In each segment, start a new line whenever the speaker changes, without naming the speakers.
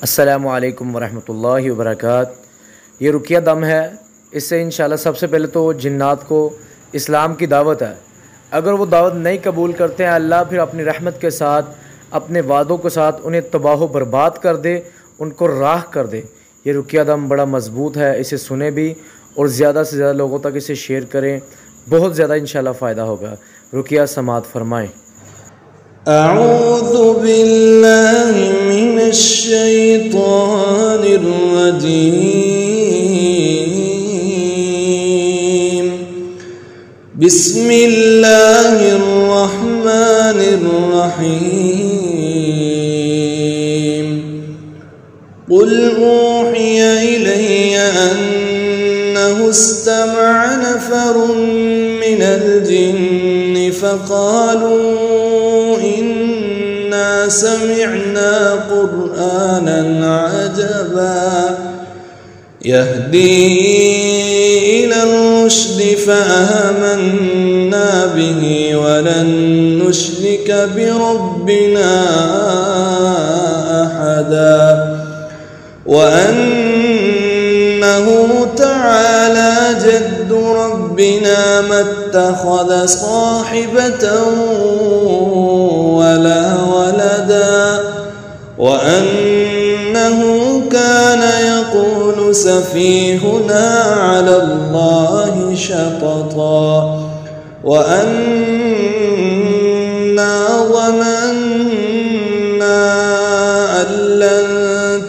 अस्सलामु अलैकुम वरहमतुल्लाहि वबरकात। ये रुकिया दम है। इससे इंशाल्लाह सबसे पहले तो जिन्नात को इस्लाम की दावत है। अगर वो दावत नहीं कबूल करते हैं, अल्लाह फिर अपनी रहमत के साथ अपने वादों के साथ उन्हें तबाह बर्बाद कर दे, उनको राह कर दे। ये रुकिया दम बड़ा मजबूत है, इसे सुने भी और ज़्यादा से ज़्यादा लोगों तक इसे शेयर करें, बहुत ज़्यादा इंशाल्लाह फ़ायदा होगा। रुकिया समात फरमाएँ।
अऊज़ु बिल्लाहि मिनश शैतानिर रजीम। बिस्मिल्लाहिर रहमानिर रहीम। क़ुल ऊहिय इलैय अन्नहु इस्तमअ नफ़रुम मिनल जिन्नि फ़क़ालू इन्ना समिअना क़ुरआनन अजबा यहदी इलर रुश्दि फ़आमन्ना बिही वलन नुश्रिक बिरब्बिना अहदा वअन्नहु तआला जद्दु रब्बिना मत्तख़ज़ साहिबतन वला वलदा वअन्नहु कान यक़ूलु सफ़ीहुना अला अल्लाहि शतता वअन्ना ज़नन्ना अन लन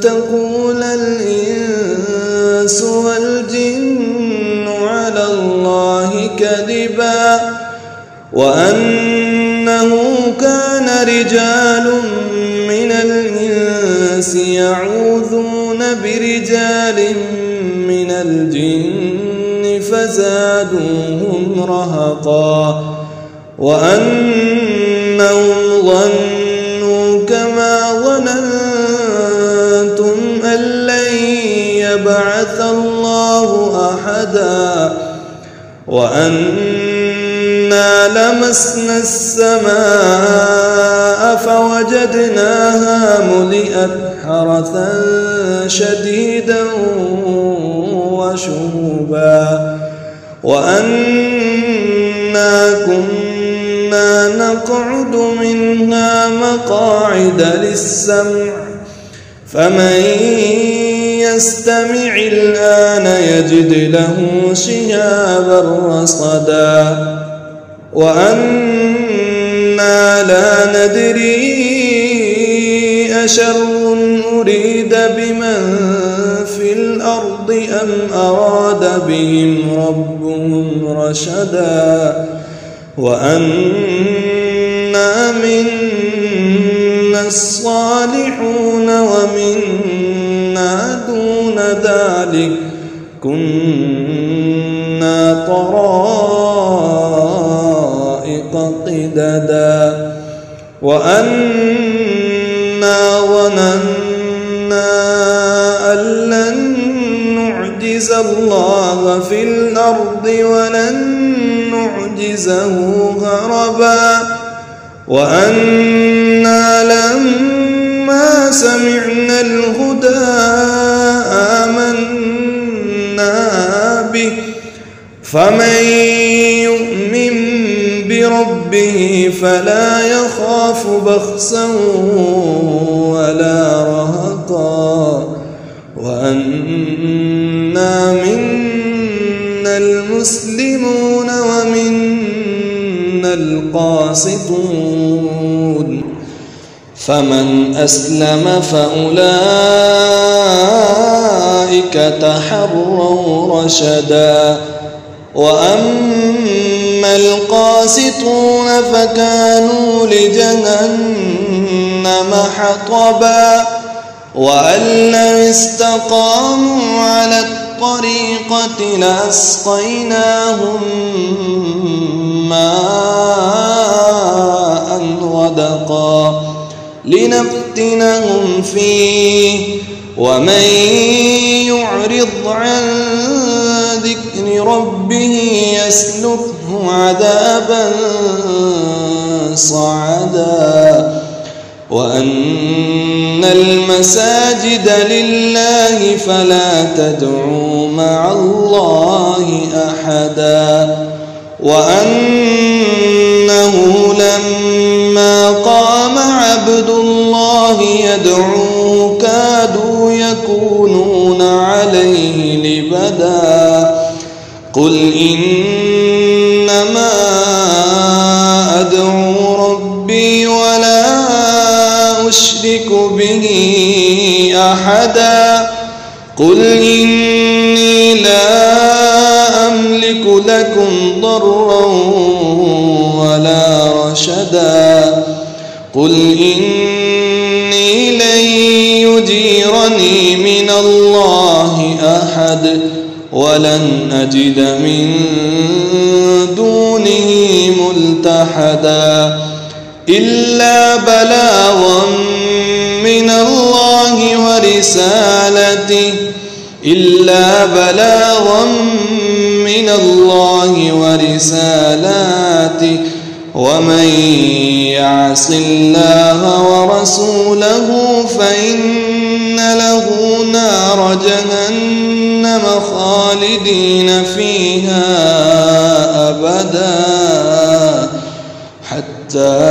तक़ूल الإنس والجن على الله كذبا وأنه كان رجال من الإنس يعوذون برجال من الجن فزادوهم رهقا وأنهم ظنوا كما ظننتم أن لن يبعث الله أحدا وأنا لمسنا السماء فوجدناها ملئت حرسا شديدا وشهبا وأنا كنا نقعد منها مقاعد للسمع فمن يستمع الآن يجد له شهابا رصدا وأنا لا ندري أشر أريد بمن في الأرض أم أراد بهم ربهم رشدا وأنا منا الصالحون ومنا دون ذلك كنا طرائق قددا وأنا ظننا أن لن نعجز الله في الأرض ولن نعجزه هربا وأنا لما سمعنا الهدى آمنا به فمن يؤمن بربه فلا يخاف بخسا ولا رهقا وأنا منا المسلمون ومنا القاسطون فمن أسلم فأولئك تحروا رشدا وأما القاسطون فكانوا لجهنم حطبا وأن لو استقاموا على الطريقة لأسقيناهم ماء غدقا لنفتنهم فيه ومن يعرض عن ذكر ربه يسلكه عذابا صعدا وأن المساجد لله فلا تدعوا مع الله أحدا وأنه لما قام عبد الله يدعوه كادوا يكونون عليه لبدا قل إنما أدعو ربي ولا أشرك به أحدا قل إني لا أملك لكم ضرا ولا رشدا قل إني لن يجيرني من الله أحد ولن أجد من دونه ملتحدا إلا بلاغا من الله ورسالاته ومن يعص الله ورسوله فإن له نار جهنم خالدين فيها أبدا حتى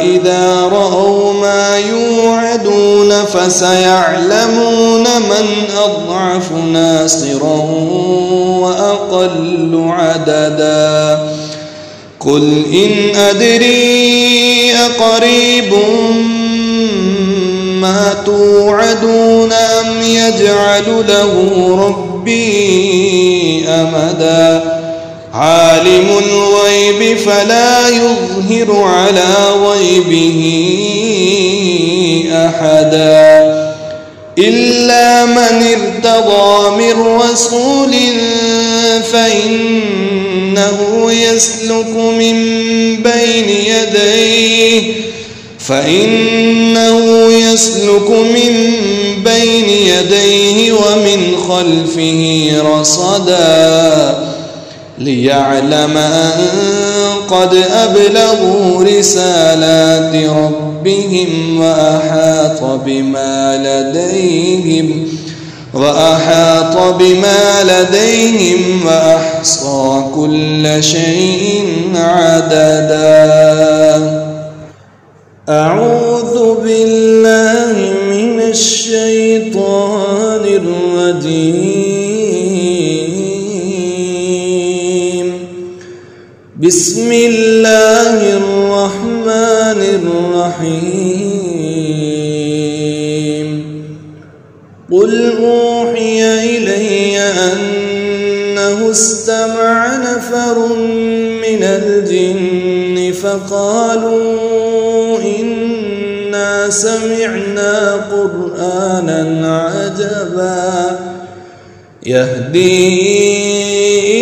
إذا رأوا ما يوعدون فسيعلمون من أضعف ناصرا وأقل عددا قل إن أدري أقريب ما توعدون أم يجعل له ربي أمدا عالم الغيب فلا يظهر على غيبه أحدا إلا من ارتضى من رسول فإنه يسلك من بين يديه ومن خلفه رصدا ليعلم أن قد أبلغوا رسالات ربهم وأحاط بما لديهم وأحصى كل شيء عددا أعوذ بالله من الشيطان الرجيم بسم الله الرحمن الرحيم قل أوحي إلي أنه استمع نفر من الجن فقالوا إنا سمعنا قرآنا عجبا يهدي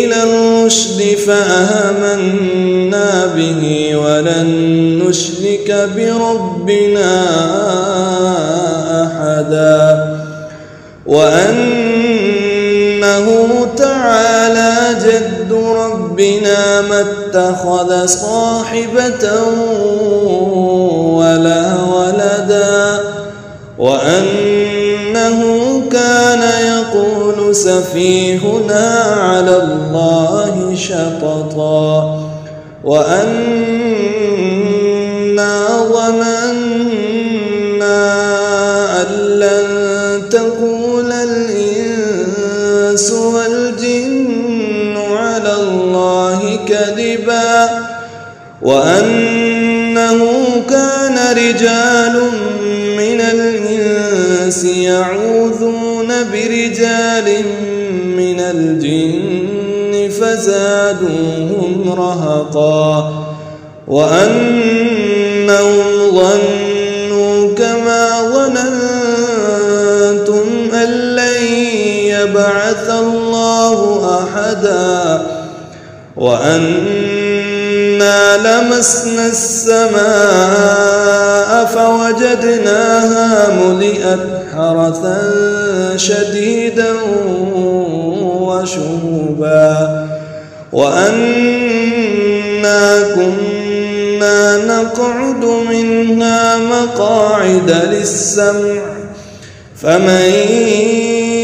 إلى الرشد فآمنا به ولن نشرك بربنا أحدا وأنه تعالى جد ربنا ما اتخذ صاحبة ولا ولدا وأنه كان يقول سفيهنا على الله شططا وأنا ظننا أن لن تقول الإنس والجن على الله كذبا وأنه كان رجال من الإنس يعوذون برجال من الجن فزادوهم رهقا وأنهم ظنوا كما ظننتم أن لن يبعث الله أحدا وأنا لمسنا السماء فوجدناها ملئت حرسا شديدا وشهبا وأنا كنا نقعد منها مقاعد للسمع فمن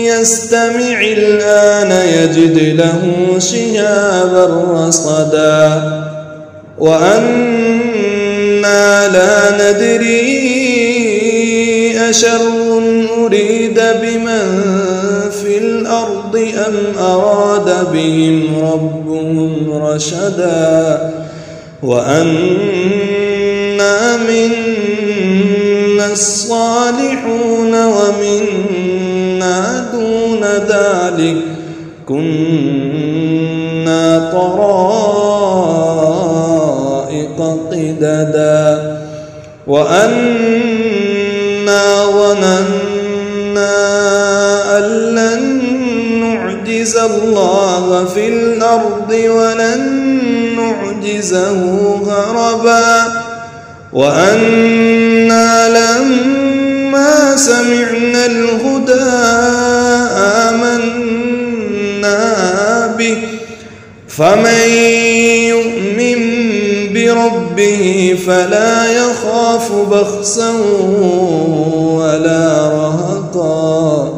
يستمع الآن يجد له شهابا رصدا وأنا لا ندري أشر أريد بمن في الأرض أم أراد بهم ربهم رشدا وأنا منا الصالحون ومنا دون ذلك كنا طرائق قددا وأنا ظننا أن لن نعجز الله في الأرض ولن نعجزه هربا وأنا لما سمعنا الهدى آمنا به فمن يؤمن بربه فلا يخاف بخسا ولا رهقا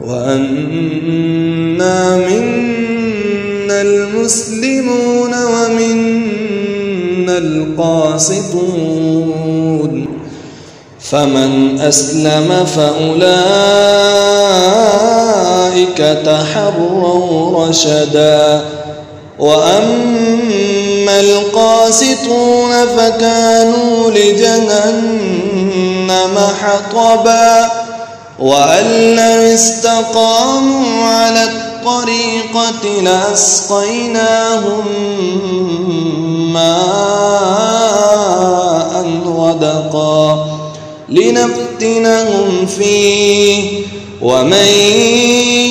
وأنا منا المسلمون ومنا القاسطون فمن أسلم فأولئك تحروا رشدا وأما القاسطون فكانوا لجهنم حطبا وأن لو استقاموا على الطريقة لأسقيناهم ماء غدقا لنفتنهم فيه ومن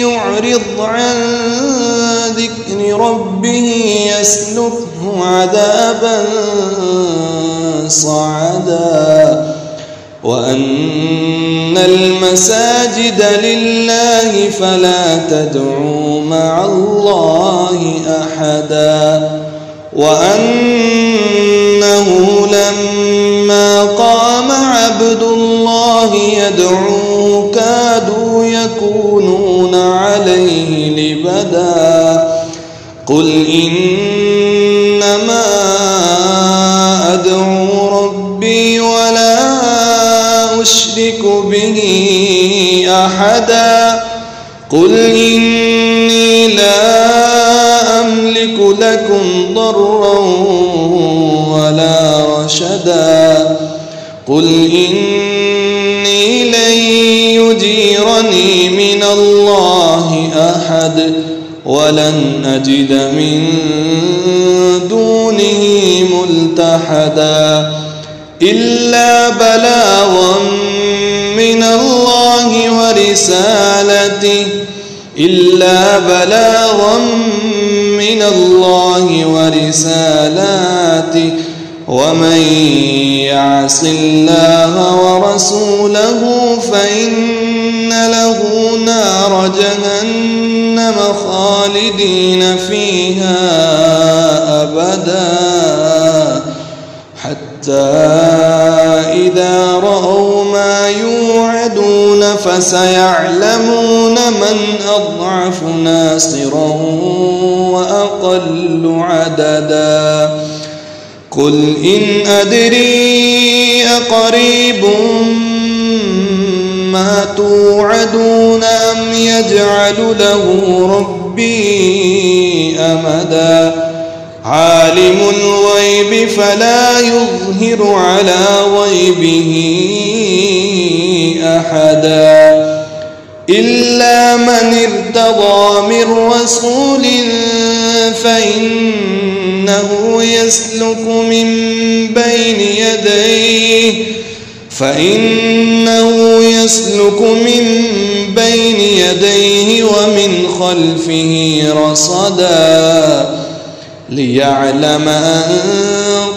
يعرض عن ذكر ربه يسلكه عذابا صعدا وأن المساجد لله فلا تدعوا مع الله أحدا وأنه لما قام عبد الله يدعوه كادوا يكونون عليه لبدا قل إنما أدعو ربي ولا أشرك به أحدا قل إني لا أملك لكم ضرا ولا رشدا قل إني لن يجيرني من الله أحد ولن أجد من دونه ملتحدا إلا بلاغا من الله ورسالاته ومن يعص الله ورسوله فإن له نار جهنم خالدين فيها أبدا حتى إذا رأوا ما يوعدون فسيعلمون من أضعف ناصرا وأقل عددا قل إن أدري أقريب ما توعدون أم يجعل له ربي أمدا عالم الغيب فلا يظهر على غيبه أحدا إلا من ارتضى من رسول فإنه يسلك من بين يديه ومن خلفه رصدا ليعلم أن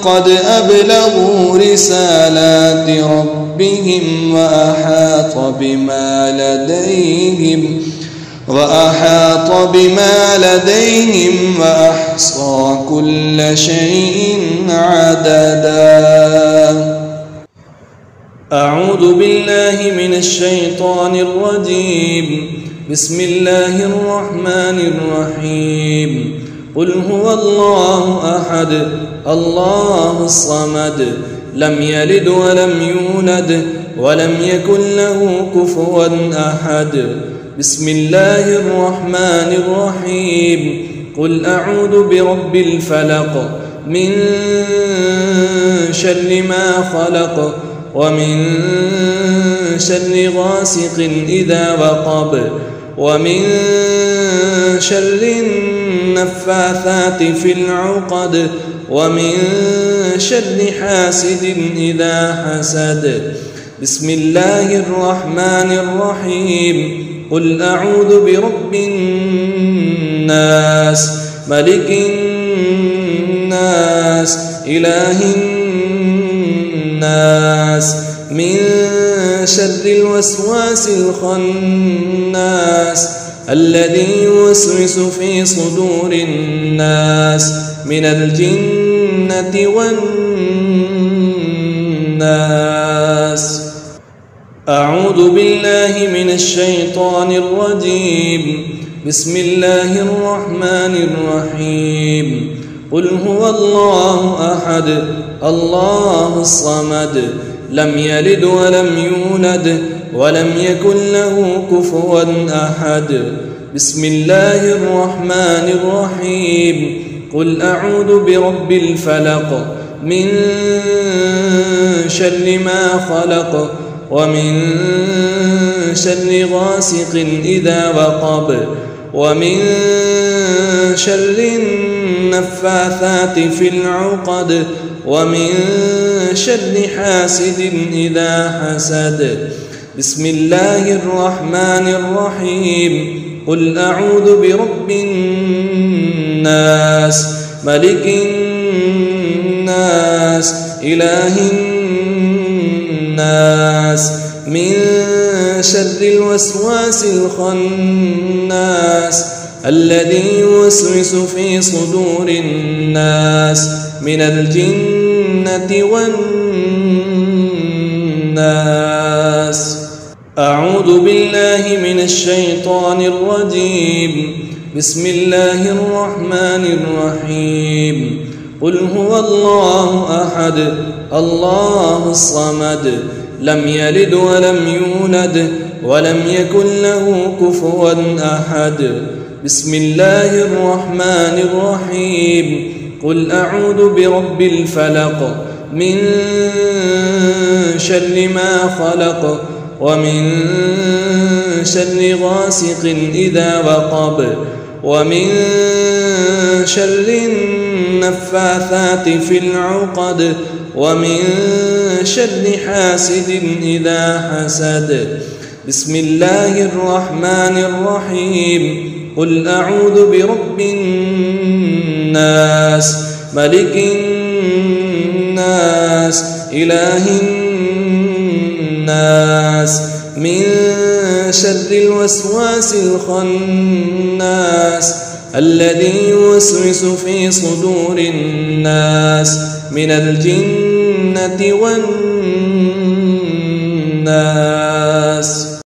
قد أبلغوا رسالات ربهم وأحاط بما لديهم وأحاط بما لديهم وأحصى كل شيء عددا. أعوذ بالله من الشيطان الرجيم. بسم الله الرحمن الرحيم. قل هو الله أحد الله الصمد لم يلد ولم يولد ولم يكن له كفوا أحد. بسم الله الرحمن الرحيم. قل أعوذ برب الفلق من شر ما خلق ومن شر غاسق إذا وقب ومن شر النفاثات في العقد ومن شر حاسد إذا حسد. بسم الله الرحمن الرحيم. قل أعوذ برب الناس ملك الناس إله الناس من شر الوسواس الخناس الذي يوسوس في صدور الناس من الجنة والناس. أعوذ بالله من الشيطان الرجيم. بسم الله الرحمن الرحيم. قل هو الله أحد الله الصمد لم يلد ولم يولد ولم يكن له كفوا أحد. بسم الله الرحمن الرحيم. قل أعوذ برب الفلق من شر ما خلق ومن شر غاسق إذا وقب ومن شر النفاثات في العقد ومن شر حاسد إذا حسد. بسم الله الرحمن الرحيم. قل أعوذ برب الناس ملك الناس إله الناس من شر الوسواس الخناس الذي يوسوس في صدور الناس من الجنة والناس. أعوذ بالله من الشيطان الرجيم. بسم الله الرحمن الرحيم. قل هو الله أحد الله الصمد لم يلد ولم يولد ولم يكن له كفوا أحد. بسم الله الرحمن الرحيم. قل أعوذ برب الفلق من شر ما خلق ومن شر غاسق إذا وقب ومن شر النفاثات في العقد ومن شر حاسد إذا حسد. بسم الله الرحمن الرحيم. قل أعوذ برب الناس ملك الناس إله الناس من شر الوسواس الخناس الذي يوسوس في صدور الناس من الجنة والناس.